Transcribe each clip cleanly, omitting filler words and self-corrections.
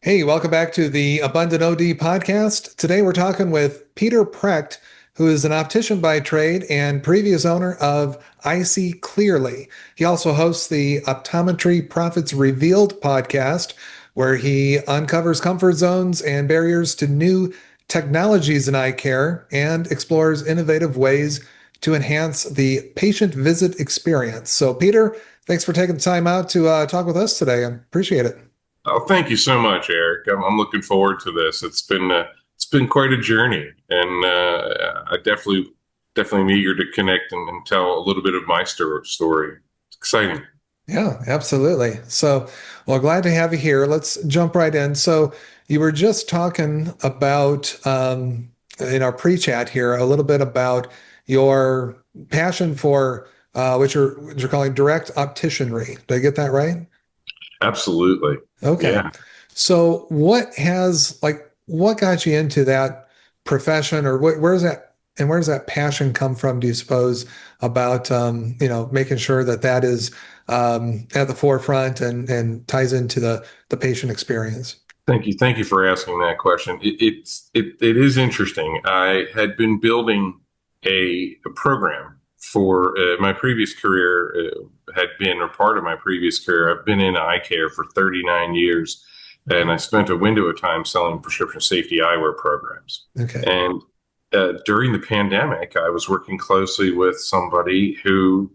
Hey, welcome back to the Abundant OD podcast. Today we're talking with Peter Precht, who is an optician by trade and previous owner of I See Clearly. He also hosts the Optometry Profits Revealed podcast, where he uncovers comfort zones and barriers to new technologies in eye care and explores innovative ways to enhance the patient visit experience. So, Peter, thanks for taking the time out to talk with us today. I appreciate it. Oh, thank you so much, Eric. I'm looking forward to this. It's been quite a journey, and I definitely am eager to connect and tell a little bit of my story. It's exciting. Yeah, absolutely. So, well, glad to have you here. Let's jump right in. So, you were just talking about in our pre-chat here a little bit about your passion for what you're calling direct opticianry. Did I get that right? Absolutely. Okay. Yeah. So what got you into that profession, or where does that passion come from, do you suppose, about making sure that is at the forefront and ties into the patient experience? Thank you. Thank you for asking that question. It is interesting. I had been building a program for my previous career. Had been, or part of my previous career, I've been in eye care for 39 years, and I spent a window of time selling prescription safety eyewear programs. Okay. And during the pandemic, I was working closely with somebody who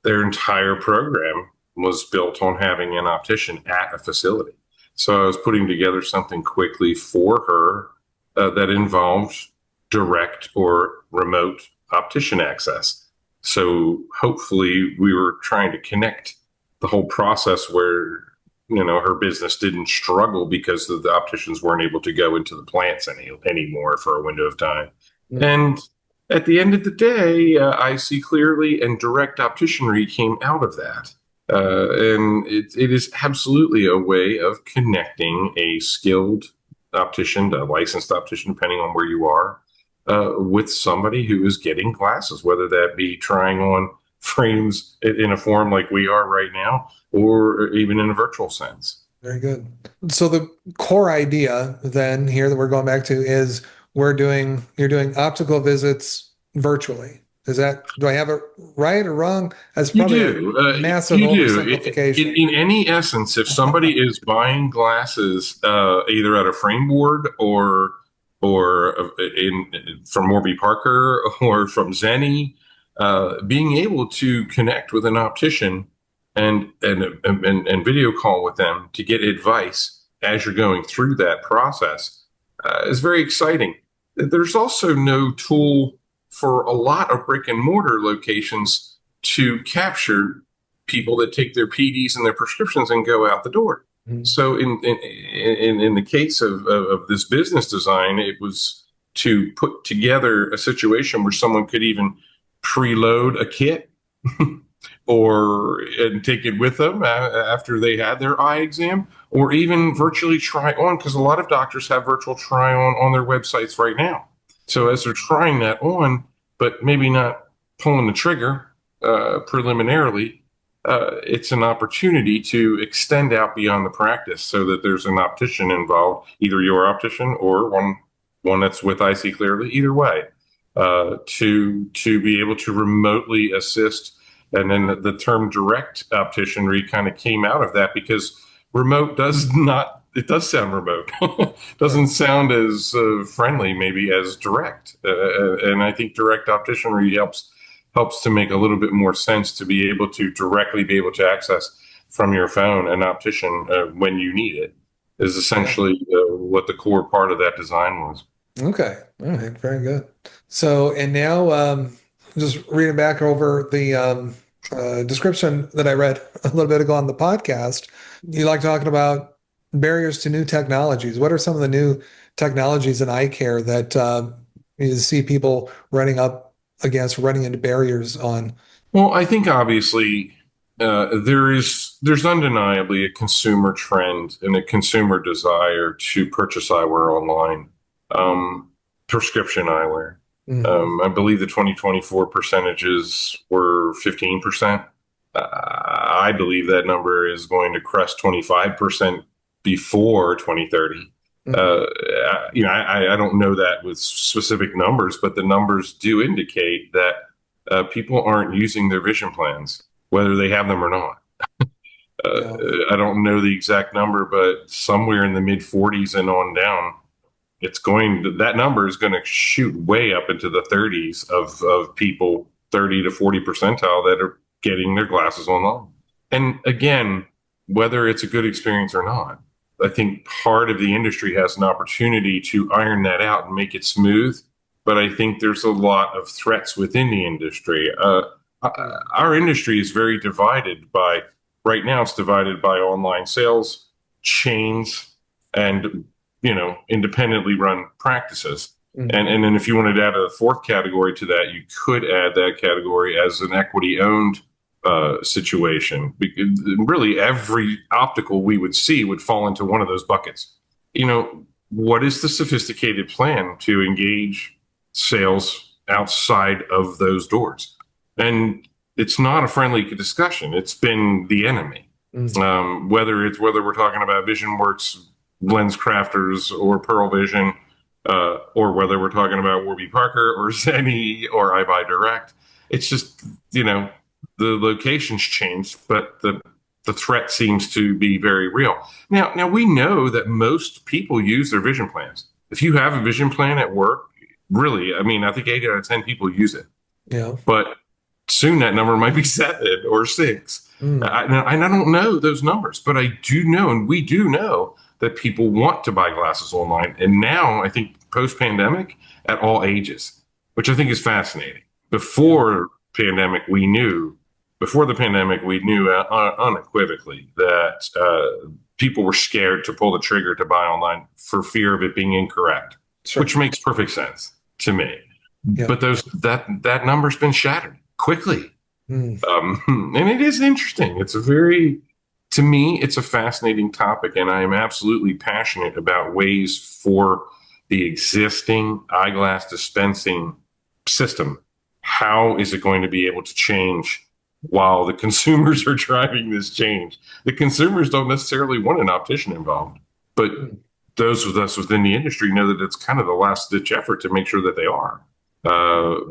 their entire program was built on having an optician at a facility. So I was putting together something quickly for her that involved direct or remote optician access. So hopefully we were trying to connect the whole process where, her business didn't struggle because the opticians weren't able to go into the plants anymore for a window of time. Mm-hmm. And at the end of the day, I See Clearly and direct opticianry came out of that. And it is absolutely a way of connecting a skilled optician, a licensed optician, depending on where you are, with somebody who is getting glasses, whether that be trying on frames in a form like we are right now, or even in a virtual sense. Very good. So the core idea then here that we're going back to is you're doing optical visits virtually. Do I have it right or wrong? That's You probably do. a massive You do. oversimplification. In any essence, if somebody is buying glasses either at a frame board or from Warby Parker or from Zenni, being able to connect with an optician and video call with them to get advice as you're going through that process is very exciting. There's also no tool for a lot of brick and mortar locations to capture people that take their PDs and their prescriptions and go out the door. Mm-hmm. So in the case of this business design, it was to put together a situation where someone could even preload a kit and take it with them after they had their eye exam, or even virtually try on, because a lot of doctors have virtual try on their websites right now. So as they're trying that on, but maybe not pulling the trigger preliminarily, it's an opportunity to extend out beyond the practice so that there's an optician involved, either your optician or one that's with I See Clearly, either way, to be able to remotely assist. And then the term direct opticianry kind of came out of that, because remote it does sound remote. Doesn't sound as friendly maybe as direct. And I think direct opticianry helps to make a little bit more sense, to be able to directly be able to access from your phone an optician when you need it, is essentially what the core part of that design was. Okay. All right. Very good. So, and now just reading back over the description that I read a little bit ago on the podcast, you like talking about barriers to new technologies. What are some of the new technologies in eye care that you see people running into barriers on? Well, I think obviously there's undeniably a consumer trend and a consumer desire to purchase eyewear online, prescription eyewear. Mm-hmm. I believe the 2024 percentages were 15%. I believe that number is going to crest 25% before 2030. Mm-hmm. I don't know that with specific numbers, but the numbers do indicate that people aren't using their vision plans, whether they have them or not. Yeah. I don't know the exact number, but somewhere in the mid 40s and on down, that number is going to shoot way up into the 30s of people, 30 to 40 percentile, that are getting their glasses online. And again, whether it's a good experience or not, I think part of the industry has an opportunity to iron that out and make it smooth. But I think there's a lot of threats within the industry. Our industry is very divided by, right now it's divided by online sales, chains, and independently run practices. Mm-hmm. And then if you wanted to add a fourth category to that, you could add that category as an equity owned situation. Really, every optical we would see would fall into one of those buckets. What is the sophisticated plan to engage sales outside of those doors? And it's not a friendly discussion. It's been the enemy. Mm-hmm. Whether we're talking about VisionWorks, Lens Crafters, or Pearl Vision, or whether we're talking about Warby Parker or Zenni or iBuy Direct, it's just the locations changed, but the threat seems to be very real. Now we know that most people use their vision plans. If you have a vision plan at work, really, I think 8 out of 10 people use it. Yeah. But soon that number might be 7 or 6. Mm. I don't know those numbers, but I do know, and we do know, that people want to buy glasses online. And now I think post-pandemic, at all ages, which I think is fascinating. Before the pandemic, we knew unequivocally that people were scared to pull the trigger to buy online for fear of it being incorrect, Sure. which makes perfect sense to me. Yeah. But that number's been shattered quickly. Mm. And it is interesting. To me, it's a fascinating topic, and I am absolutely passionate about ways for the existing eyeglass dispensing system. How is it going to be able to change while the consumers are driving this change? The consumers don't necessarily want an optician involved, but those of us within the industry know that it's kind of the last ditch effort to make sure that they are.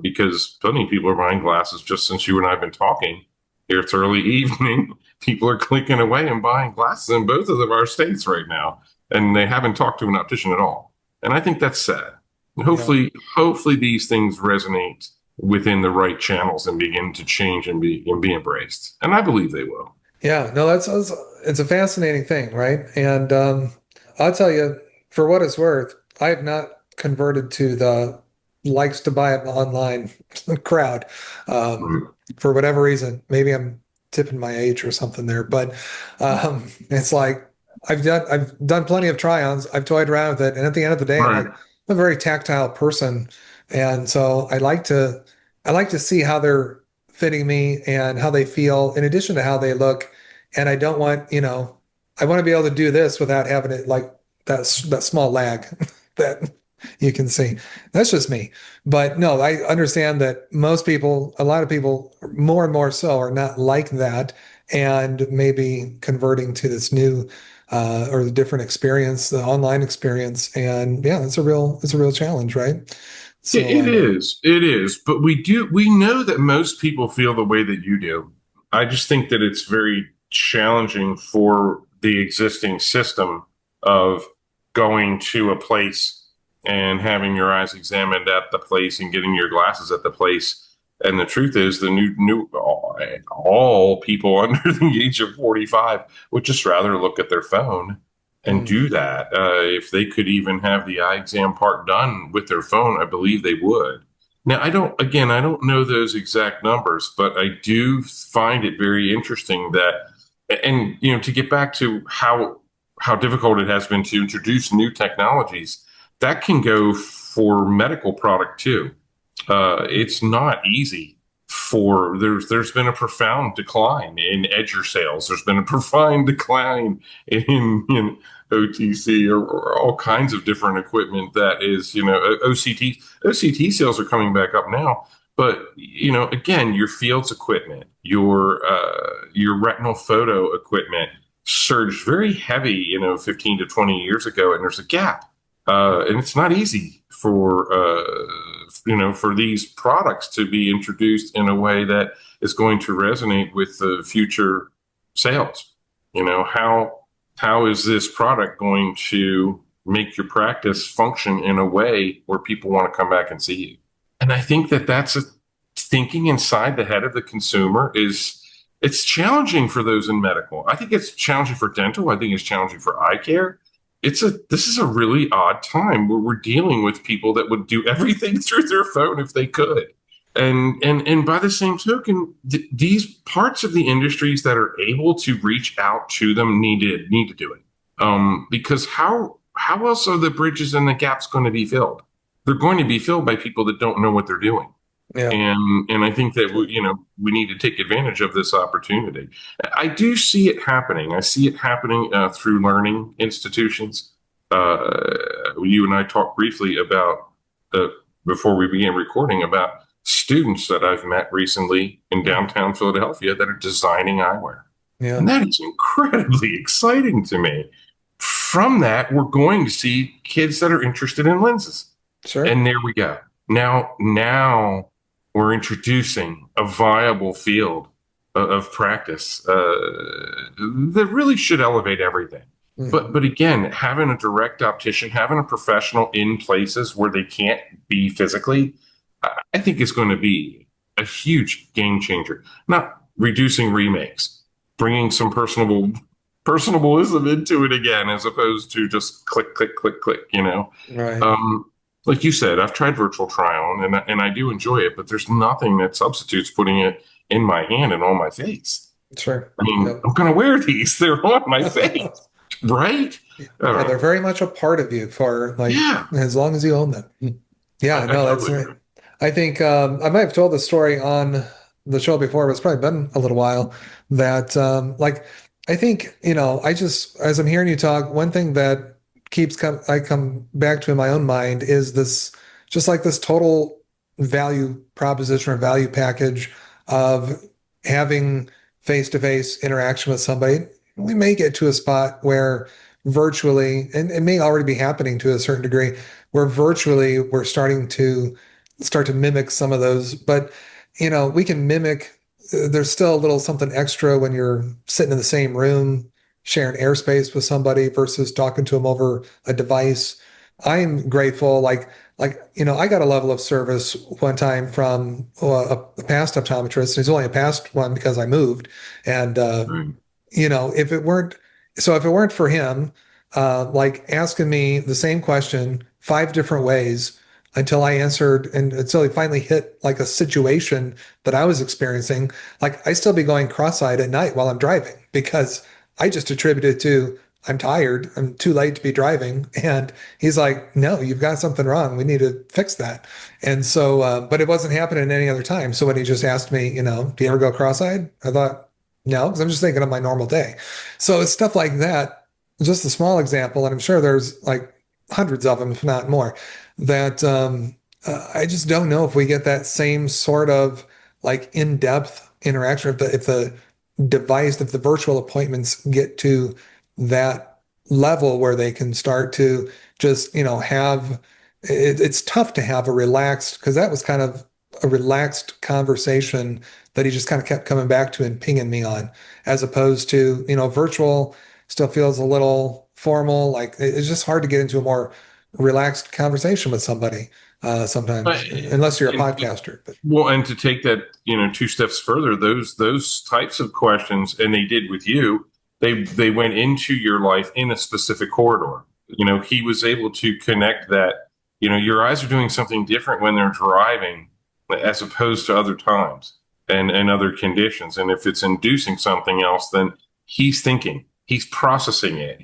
Because plenty of people are buying glasses just since you and I have been talking. Here it's early evening. People are clicking away and buying glasses in both of our states right now, and they haven't talked to an optician at all. And I think that's sad. And hopefully these things resonate within the right channels and begin to change and be embraced. And I believe they will. Yeah, no, it's a fascinating thing, right? And I'll tell you, for what it's worth, I have not converted to the likes to buy it online crowd for whatever reason. Maybe I'm tipping my age or something there, but it's like I've done plenty of try-ons. I've toyed around with it, and at the end of the day, I'm a very tactile person, and so I like to see how they're fitting me and how they feel, in addition to how they look. And I don't want, I want to be able to do this without having it like that small lag that you can see. That's just me. But no, I understand that a lot of people, more and more so, are not like that, and maybe converting to this new or the different experience, the online experience. And yeah, it's a real challenge, right? So, it is. But we know that most people feel the way that you do. I just think that it's very challenging for the existing system of going to a place and having your eyes examined at the place and getting your glasses at the place. And the truth is, all people under the age of 45 would just rather look at their phone and do that. If they could even have the eye exam part done with their phone, I believe they would. Now, I don't know those exact numbers, but I do find it very interesting that, and to get back to how difficult it has been to introduce new technologies, that can go for medical product too. It's not easy. There's been a profound decline in edger sales. There's been a profound decline in OTC or all kinds of different equipment that is, OCT sales are coming back up now. But, again, your Fields equipment, your retinal photo equipment, surged very heavy, 15 to 20 years ago, and there's a gap. And it's not easy for these products to be introduced in a way that is going to resonate with the future sales. How is this product going to make your practice function in a way where people want to come back and see you? And I think that that's a thinking inside the head of the consumer it's challenging for those in medical. I think it's challenging for dental. I think it's challenging for eye care. This is a really odd time where we're dealing with people that would do everything through their phone if they could. And by the same token, these parts of the industries that are able to reach out to them need to do it. Because how else are the bridges and the gaps going to be filled? They're going to be filled by people that don't know what they're doing. Yeah. And I think that we need to take advantage of this opportunity. I do see it happening. I see it happening through learning institutions. You and I talked briefly about before we began recording about students that I've met recently in downtown Philadelphia that are designing eyewear. Yeah. And that is incredibly exciting to me. From that, we're going to see kids that are interested in lenses. Sure. And there we go. Now we're introducing a viable field of practice that really should elevate everything. Mm-hmm. But again, having a direct optician, having a professional in places where they can't be physically, I think is going to be a huge game changer. Not reducing remakes, bringing some personalism into it again, as opposed to just click, click, click, click, Right. Like you said, I've tried virtual try-on and I do enjoy it, but there's nothing that substitutes putting it in my hand and on my face. Sure. I mean, I'm going to wear these. They're on my face, right? Yeah, they're very much a part of you for as long as you own them. Yeah, that's right. I think I might have told the story on the show before, but it's probably been a little while that I think, as I'm hearing you talk, one thing that I come back to in my own mind is this total value proposition or value package of having face-to-face interaction with somebody. We may get to a spot where virtually, and it may already be happening to a certain degree, where virtually we're starting to mimic some of those, but we can mimic. There's still a little something extra when you're sitting in the same room, sharing airspace with somebody versus talking to them over a device. I'm grateful. I got a level of service one time from a past optometrist. He's only a past one because I moved. And, if it weren't for him, asking me the same question 5 different ways until I answered and until he finally hit a situation that I was experiencing, I still be going cross-eyed at night while I'm driving because I just attributed it to, I'm tired, I'm too late to be driving. And he's like, no, you've got something wrong. We need to fix that. And so, but it wasn't happening any other time. So when he just asked me, do you ever go cross-eyed? I thought, no, because I'm just thinking of my normal day. So it's stuff like that, just a small example. And I'm sure there's hundreds of them, if not more, that I just don't know if we get that same sort of in-depth interaction if the device, if the virtual appointments get to that level where they can start to just, have, it's tough to have a relaxed, because that was kind of a relaxed conversation that he just kind of kept coming back to and pinging me on, as opposed to, virtual still feels a little formal. It's just hard to get into a more relaxed conversation with somebody sometimes, unless you're a podcaster. But. Well, and to take that, 2 steps further, those types of questions, and they did with you, they went into your life in a specific corridor. He was able to connect that, your eyes are doing something different when they're driving as opposed to other times and other conditions. And if it's inducing something else, then he's thinking, he's processing it.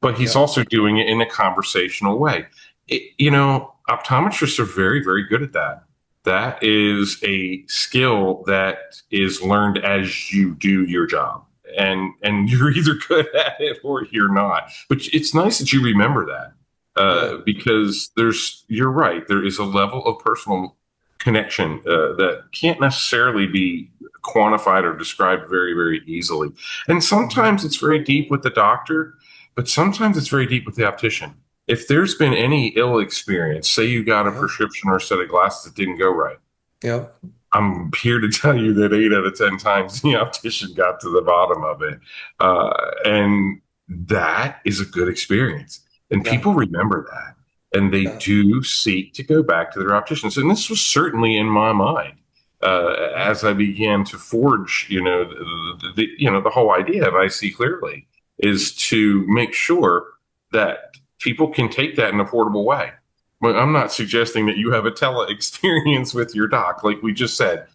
But he's also doing it in a conversational way. Optometrists are very, very good at that. That is a skill that is learned as you do your job. And you're either good at it or you're not. But it's nice that you remember that because you're right. There is a level of personal connection that can't necessarily be quantified or described very, very easily. And sometimes it's very deep with the doctor, but sometimes it's very deep with the optician. If there's been any ill experience, say you got a prescription or a set of glasses that didn't go right, I'm here to tell you that 8 out of 10 times the optician got to the bottom of it. And that is a good experience. And people remember that. And they do seek to go back to their opticians. And this was certainly in my mind as I began to forge, the whole idea of I See Clearly is to make sure that people can take that in a portable way. But I'm not suggesting that you have a tele experience with your doc. Like we just said,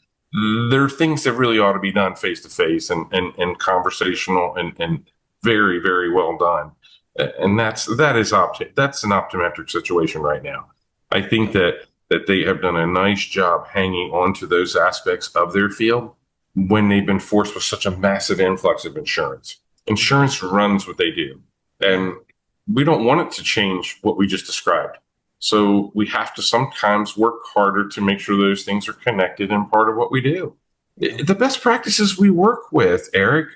there are things that really ought to be done face to face and conversational and very, very well done. And that's an optometric situation right now. I think that they have done a nice job hanging on to those aspects of their field when they've been forced with such a massive influx of insurance. Insurance runs what they do. And we don't want it to change what we just described. So we have to sometimes work harder to make sure those things are connected and part of what we do. The best practices we work with, Eric,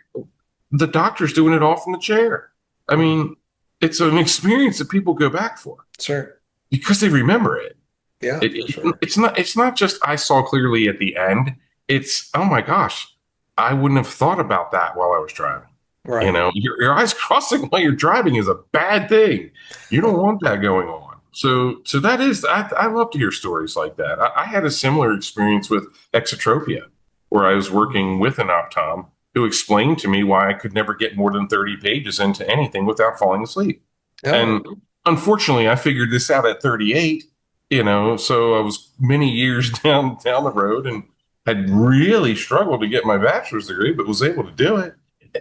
the doctor's doing it all from the chair. I mean, it's an experience that people go back for. Sure. Because they remember it. Yeah. It's not just I saw clearly at the end. It's, oh my gosh, I wouldn't have thought about that while I was driving. Right. You know, your eyes crossing while you're driving is a bad thing. You don't want that going on. So that is, I love to hear stories like that. I had a similar experience with exotropia, where I was working with an optom who explained to me why I could never get more than 30 pages into anything without falling asleep. Oh. And unfortunately, I figured this out at 38, so I was many years down the road and had really struggled to get my bachelor's degree, but was able to do it.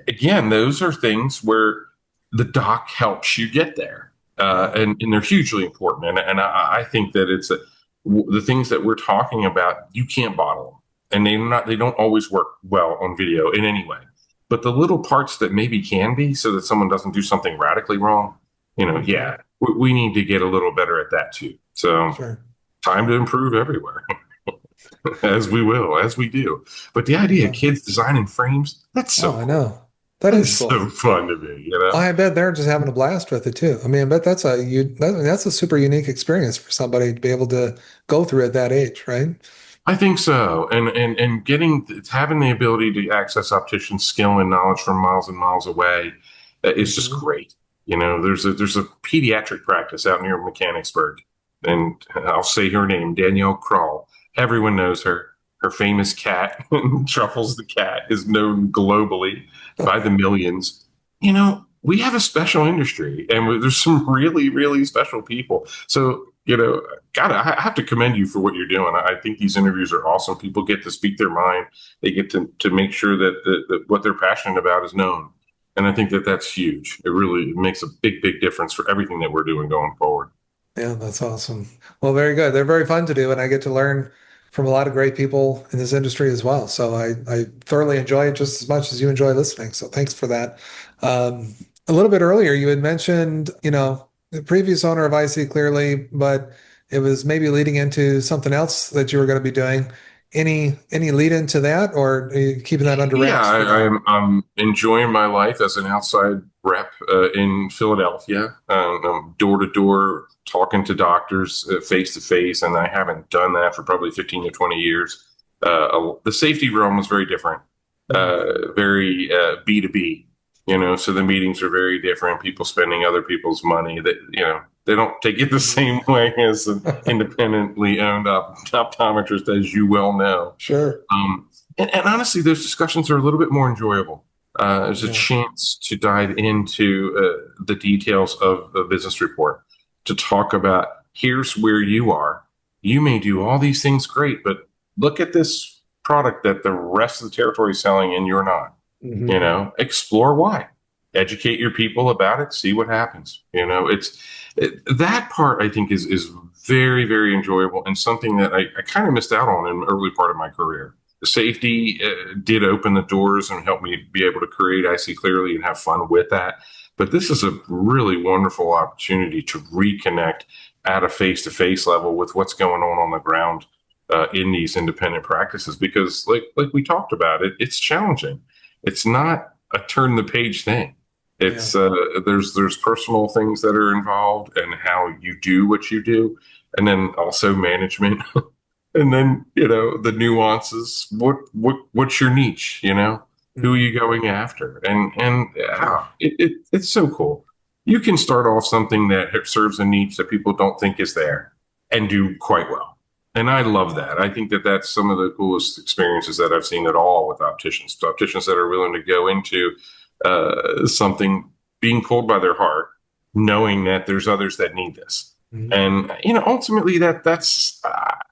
Again, those are things where the doc helps you get there. And they're hugely important. And I think that it's the things that we're talking about, you can't bottle them. And they don't always work well on video in any way. But the little parts that maybe can be, so that someone doesn't do something radically wrong, we need to get a little better at that too. So time to improve everywhere. As we do. But the idea of kids designing frames, that's so cool. I know. That is cool. So fun to me, I bet they're just having a blast with it too. I mean, I bet that's a super unique experience for somebody to be able to go through at that age, right? I think so. And having the ability to access optician skill and knowledge from miles and miles away is just great. There's a pediatric practice out near Mechanicsburg, and I'll say her name, Danielle Kroll. Everyone knows her. Her famous cat, Truffles the cat, is known globally by the millions. We have a special industry, and there's some really, really special people. So, I have to commend you for what you're doing. I think these interviews are awesome. People get to speak their mind. They get to make sure that what they're passionate about is known. And I think that that's huge. It really makes a big, big difference for everything that we're doing going forward. Yeah, that's awesome. Well, very good. They're very fun to do, and I get to learn from a lot of great people in this industry as well. So I thoroughly enjoy it just as much as you enjoy listening. So thanks for that. A little bit earlier, you had mentioned, the previous owner of I See Clearly, but it was maybe leading into something else that you were going to be doing. Any lead into that, or are you keeping that under wraps? Yeah, I'm enjoying my life as an outside rep in Philadelphia, door to door, talking to doctors face to face, and I haven't done that for probably 15 to 20 years. The safety realm was very different, very B2B. So the meetings are very different. People spending other people's money. That they don't take it the same way as an independently owned optometrist, as you well know. Sure. And honestly, those discussions are a little bit more enjoyable. There's a chance to dive into the details of a business report, to talk about, here's where you are. You may do all these things great, but look at this product that the rest of the territory is selling and you're not. Mm-hmm. Explore why. Educate your people about it. See what happens. That part I think is very, very enjoyable, and something that I kind of missed out on in the early part of my career. The safety did open the doors and help me be able to create I See Clearly and have fun with that. But this is a really wonderful opportunity to reconnect at a face-to-face level with what's going on the ground in these independent practices, because like we talked about, it's challenging. It's not a turn the page thing. It's there's personal things that are involved, and how you do what you do, and then also management, and then the nuances. What's your niche? Who are you going after? It's so cool. You can start off something that serves a niche that people don't think is there, and do quite well. And I love that. I think that that's some of the coolest experiences that I've seen at all with opticians. Opticians that are willing to go into something, being pulled by their heart, knowing that there's others that need this. Mm-hmm. And ultimately, that's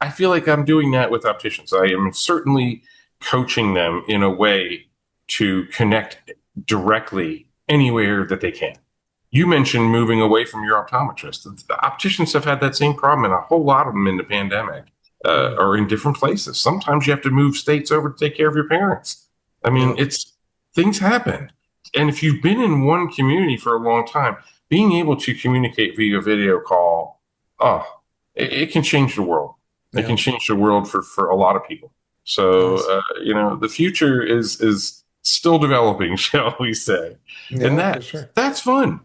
I feel like I'm doing that with opticians. I am certainly coaching them in a way to connect directly anywhere that they can. You mentioned moving away from your optometrist. The opticians have had that same problem, and a whole lot of them in the pandemic are in different places. Sometimes you have to move states over to take care of your parents. I mean, things happen. And if you've been in one community for a long time, being able to communicate via video call, it can change the world. It can change the world for a lot of people. So, the future is still developing, shall we say. And that's fun.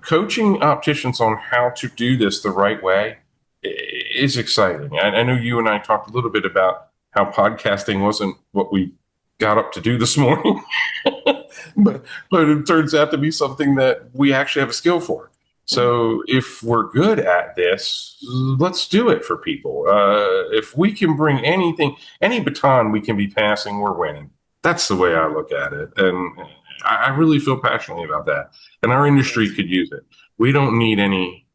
Coaching opticians on how to do this the right way is exciting. I know you and I talked a little bit about how podcasting wasn't what we got up to do this morning, but it turns out to be something that we actually have a skill for. So if we're good at this, let's do it for people. If we can bring any baton we can be passing, we're winning. That's the way I look at it. And I really feel passionately about that. And our industry could use it. We don't need any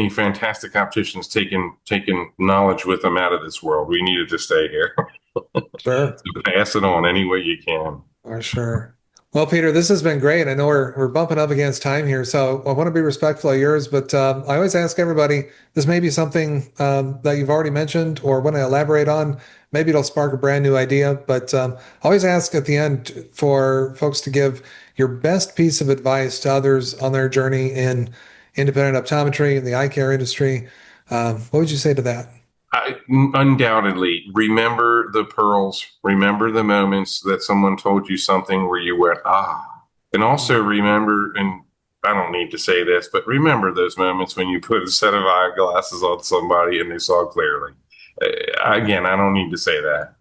fantastic opticians taking knowledge with them out of this world. We need it to stay here. Sure. So pass it on any way you can. For sure. Well, Peter, this has been great. I know we're bumping up against time here, so I want to be respectful of yours, but I always ask everybody, this may be something that you've already mentioned or want to elaborate on. Maybe it'll spark a brand new idea, but I always ask at the end for folks to give your best piece of advice to others on their journey in independent optometry and the eye care industry. What would you say to that? Undoubtedly, remember the pearls, remember the moments that someone told you something where you went, and also remember, and I don't need to say this, but remember those moments when you put a set of eyeglasses on somebody and they saw clearly. Again, I don't need to say that.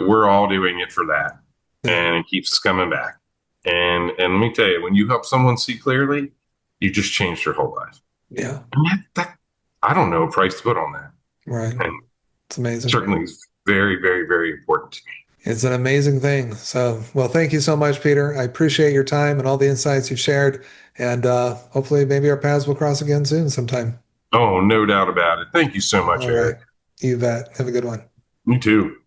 We're all doing it for that, and it keeps coming back. And let me tell you, when you help someone see clearly, you just changed their whole life. Yeah. And that I don't know a price to put on that. Right. And it's amazing. Certainly is very, very, very important to me. It's an amazing thing. So, well, thank you so much, Peter. I appreciate your time and all the insights you've shared. And hopefully maybe our paths will cross again soon sometime. Oh, no doubt about it. Thank you so much, Eric. You bet. Have a good one. You too.